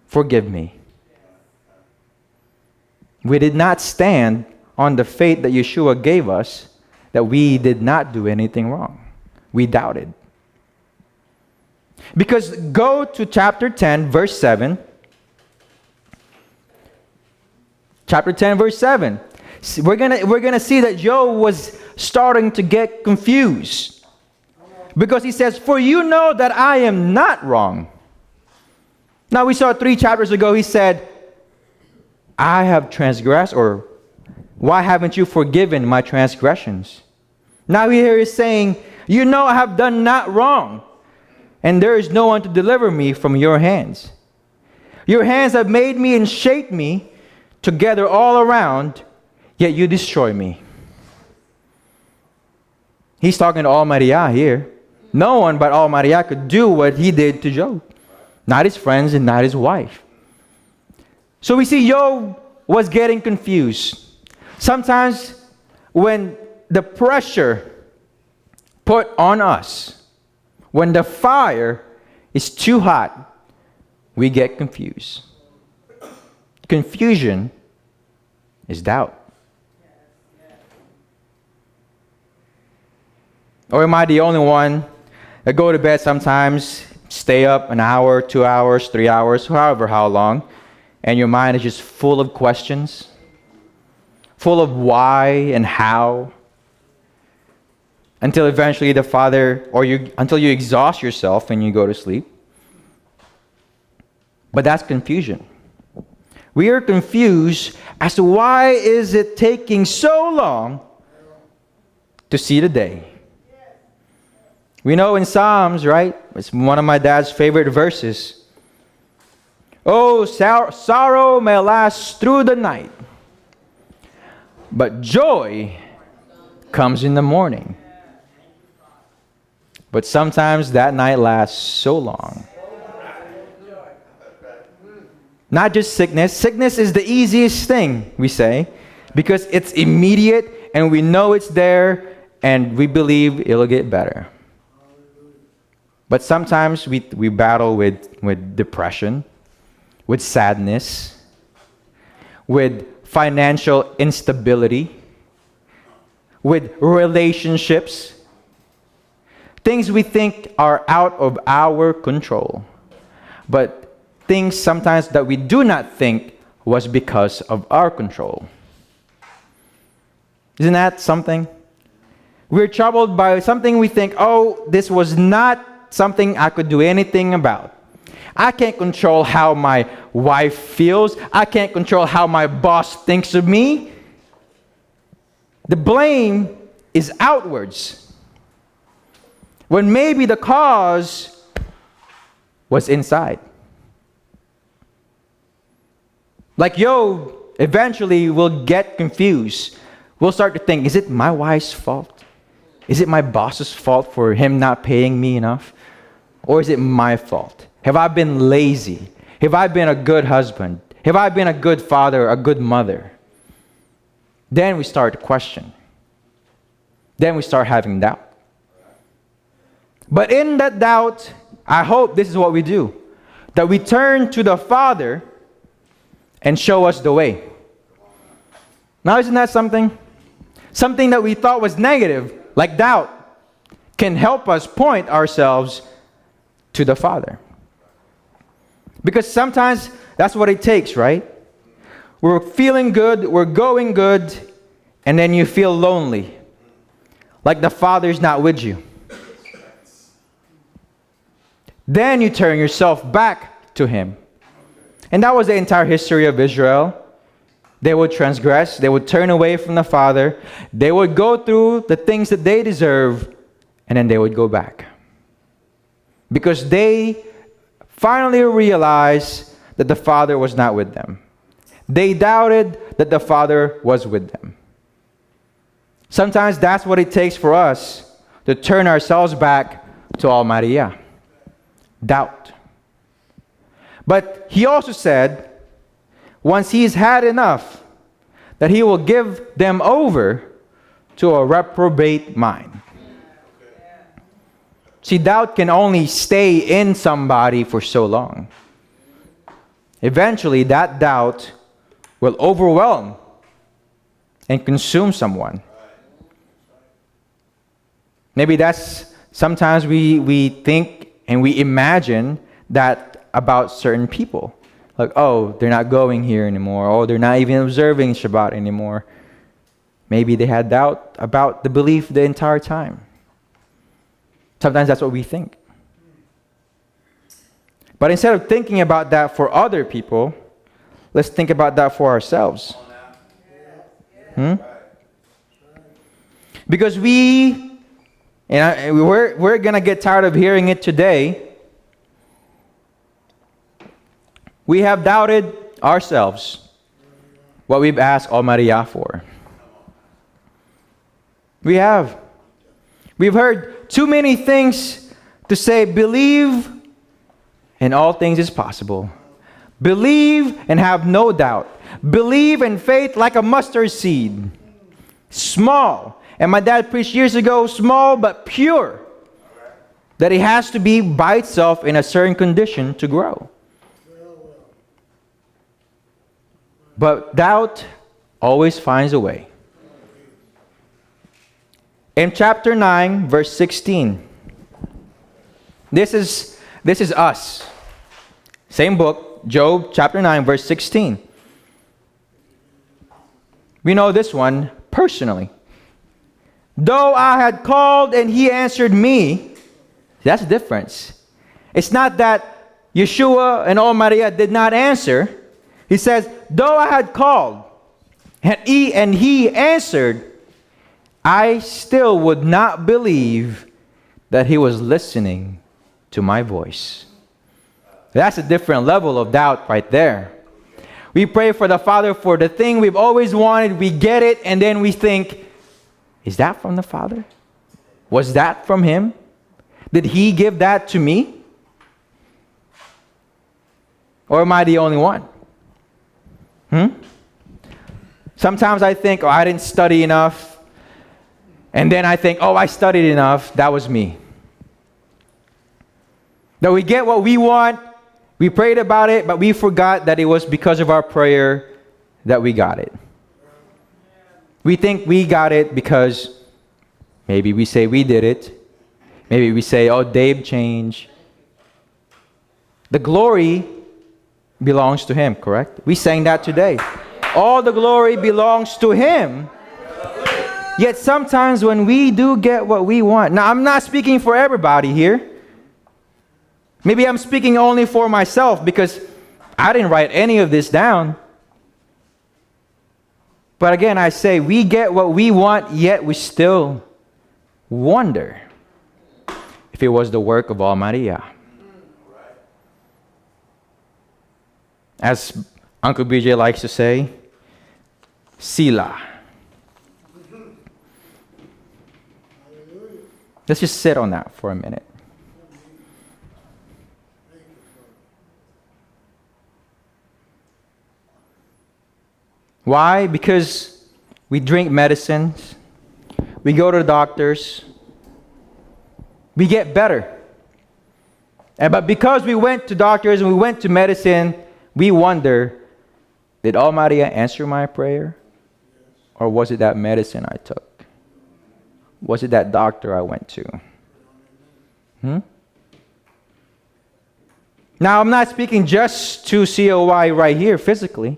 forgive me. We did not stand on the faith that Yeshua gave us, that we did not do anything wrong. We doubted. Because go to chapter 10, verse 7. Chapter 10, verse 7. We're gonna see that Job was starting to get confused. Because he says, for you know that I am not wrong. Now we saw 3 chapters ago, he said, I have transgressed, or why haven't you forgiven my transgressions? Now here he's saying, you know I have done not wrong, and there is no one to deliver me from your hands. Your hands have made me and shaped me together all around, yet you destroy me. He's talking to Almighty Yah here. No one but Almighty Yah could do what he did to Job. Not his friends and not his wife. So we see Job was getting confused. Sometimes when the pressure put on us, when the fire is too hot, we get confused. Confusion is doubt. Or am I the only one that go to bed sometimes, stay up an hour, 2 hours, 3 hours, however how long, and your mind is just full of questions, full of why and how, until eventually the Father, until you exhaust yourself and you go to sleep. But that's confusion. We are confused as to why is it taking so long to see the day. We know in Psalms, right? It's one of my dad's favorite verses. Oh, sorrow may last through the night, but joy comes in the morning. But sometimes that night lasts so long. Not just sickness. Sickness is the easiest thing, we say, because it's immediate and we know it's there and we believe it'll get better. But sometimes we battle with depression, with sadness, with financial instability, with relationships, things we think are out of our control. But things sometimes that we do not think was because of our control. Isn't that something? We're troubled by something we think, oh, this was not something I could do anything about. I can't control how my wife feels. I can't control how my boss thinks of me. The blame is outwards, when maybe the cause was inside. Like Job, eventually we'll get confused. We'll start to think, is it my wife's fault? Is it my boss's fault for him not paying me enough? Or is it my fault? Have I been lazy? Have I been a good husband? Have I been a good father, a good mother? Then we start to question. Then we start having doubt. But in that doubt, I hope this is what we do. That we turn to the Father and show us the way. Now, isn't that something? Something that we thought was negative, like doubt, can help us point ourselves to the Father. Because sometimes that's what it takes, right? We're feeling good, we're going good, and then you feel lonely. Like the Father's not with you. Then you turn yourself back to Him. And that was the entire history of Israel. They would transgress, they would turn away from the Father, they would go through the things that they deserve, and then they would go back. Because they finally realized that the Father was not with them. They doubted that the Father was with them. Sometimes that's what it takes for us to turn ourselves back to Almighty Yah. Doubt. But He also said, once He's had enough, that He will give them over to a reprobate mind. See, doubt can only stay in somebody for so long. eventually that doubt will overwhelm and consume someone. Maybe that's sometimes we think and we imagine that about certain people. Like, oh, they're not going here anymore. Oh, they're not even observing Shabbat anymore. Maybe they had doubt about the belief the entire time. Sometimes that's what we think. But instead of thinking about that for other people, let's think about that for ourselves. Because we're going to get tired of hearing it today. We have doubted ourselves what we've asked Almighty Yah for. We have. We've heard too many things to say, believe and all things is possible. Believe and have no doubt. Believe in faith like a mustard seed. Small. And my dad preached years ago, small but pure. That it has to be by itself in a certain condition to grow. But doubt always finds a way. In chapter 9, verse 16. This is us. Same book, Job chapter 9, verse 16. We know this one personally. Though I had called and he answered me. That's the difference. It's not that Yeshua and Almighty did not answer. He says, though I had called and he answered, I still would not believe that he was listening to my voice. That's a different level of doubt right there. We pray for the Father for the thing we've always wanted, we get it, and then we think, is that from the Father? Was that from him? Did he give that to me? Or am I the only one? Sometimes I think, oh, I didn't study enough. And then I think, oh, I studied enough. That was me. That we get what we want. We prayed about it, but we forgot that it was because of our prayer that we got it. We think we got it because maybe we say we did it. Maybe we say, oh, Dave changed. The glory belongs to him, correct? We sang that today. All the glory belongs to him. Yet sometimes when we do get what we want. Now, I'm not speaking for everybody here. Maybe I'm speaking only for myself because I didn't write any of this down. But again, I say we get what we want, yet we still wonder if it was the work of Almighty Yah. As Uncle BJ likes to say, Sila. Let's just sit on that for a minute. Why? Because we drink medicines, we go to the doctors, we get better. But because we went to doctors and we went to medicine, we wonder, did Almighty answer my prayer? Or was it that medicine I took? Was it that doctor I went to? Now, I'm not speaking just to COY right here physically.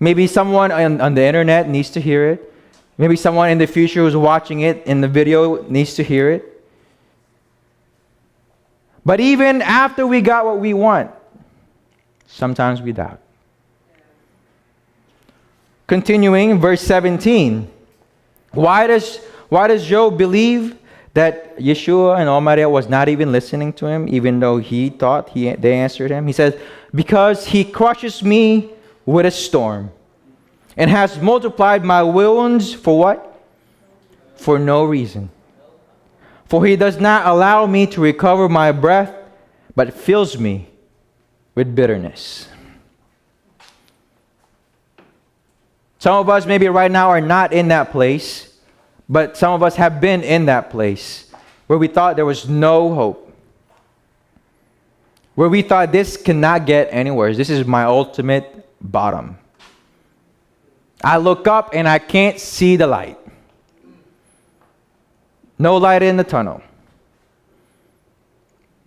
Maybe someone on the internet needs to hear it. Maybe someone in the future who's watching it in the video needs to hear it. But even after we got what we want, sometimes we doubt. Continuing, verse 17. Why does Job believe that Yeshua and Almighty was not even listening to him, even though he thought they answered him? He says, because he crushes me with a storm and has multiplied my wounds for what? For no reason. For he does not allow me to recover my breath, but fills me with bitterness. Some of us maybe right now are not in that place, but some of us have been in that place where we thought there was no hope. where we thought this cannot get anywhere. This is my ultimate bottom. I look up and I can't see the light. No light in the tunnel.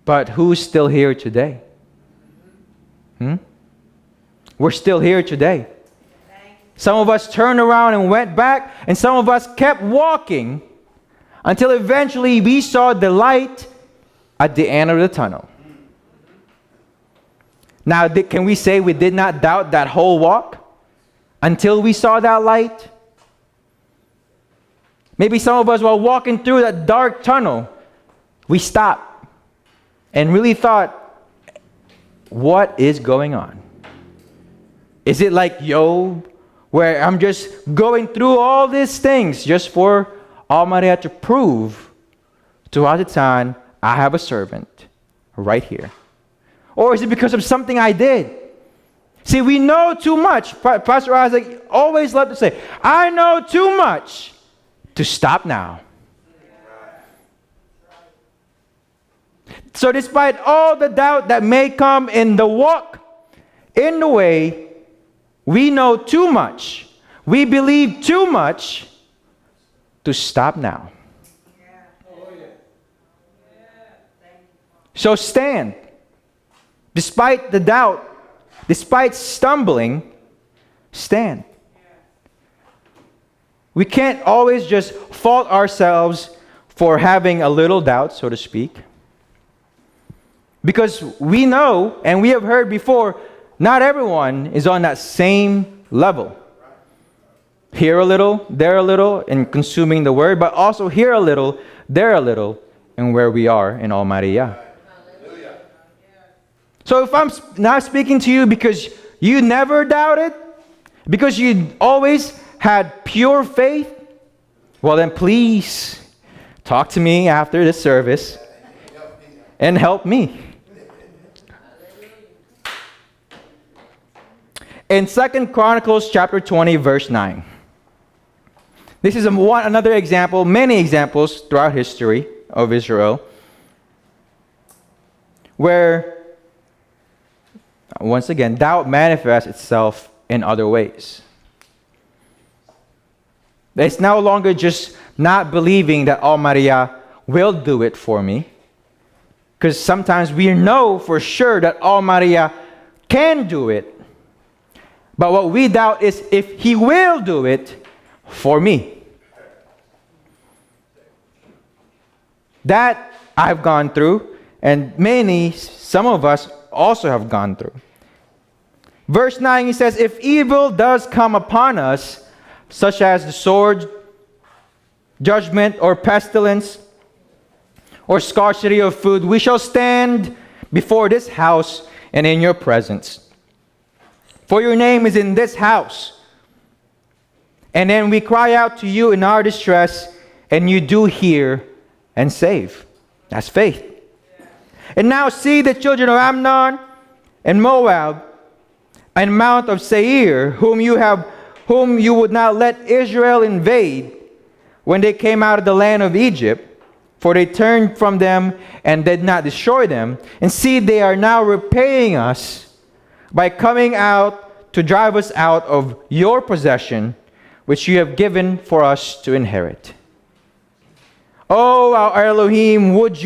But who's still here today? We're still here today. Some of us turned around and went back, and some of us kept walking until eventually we saw the light at the end of the tunnel. Now, can we say we did not doubt that whole walk until we saw that light? Maybe some of us, while walking through that dark tunnel, we stopped and really thought, what is going on? Is it like Job, where I'm just going through all these things just for Almighty to prove to Hazatan, I have a servant right here? Or is it because of something I did? See, we know too much. Pastor Isaac always loved to say, I know too much to stop now. So despite all the doubt that may come in the walk, in the way, we know too much. We believe too much to stop now. So stand. Despite the doubt, despite stumbling, stand. We can't always just fault ourselves for having a little doubt, so to speak. Because we know, and we have heard before, not everyone is on that same level. Here a little, there a little, in consuming the word, but also here a little, there a little, in where we are in Almighty Yah. So if I'm not speaking to you because you never doubted, because you always had pure faith, well then please talk to me after this service and help me. In 2 Chronicles chapter 20, verse 9. This is another example, many examples throughout history of Israel, where once again, doubt manifests itself in other ways. It's no longer just not believing that Almighty Yah will do it for me. Because sometimes we know for sure that Almighty Yah can do it. But what we doubt is if He will do it for me. That I've gone through, and some of us also have gone through. Verse 9, he says, if evil does come upon us, such as the sword, judgment, or pestilence, or scarcity of food, we shall stand before this house and in your presence. For your name is in this house. And then we cry out to you in our distress, and you do hear and save. That's faith. And now see the children of Ammon and Moab and Mount of Seir, whom you would not let Israel invade when they came out of the land of Egypt, for they turned from them and did not destroy them. And see, they are now repaying us by coming out to drive us out of your possession, which you have given for us to inherit. Oh, our Elohim, would you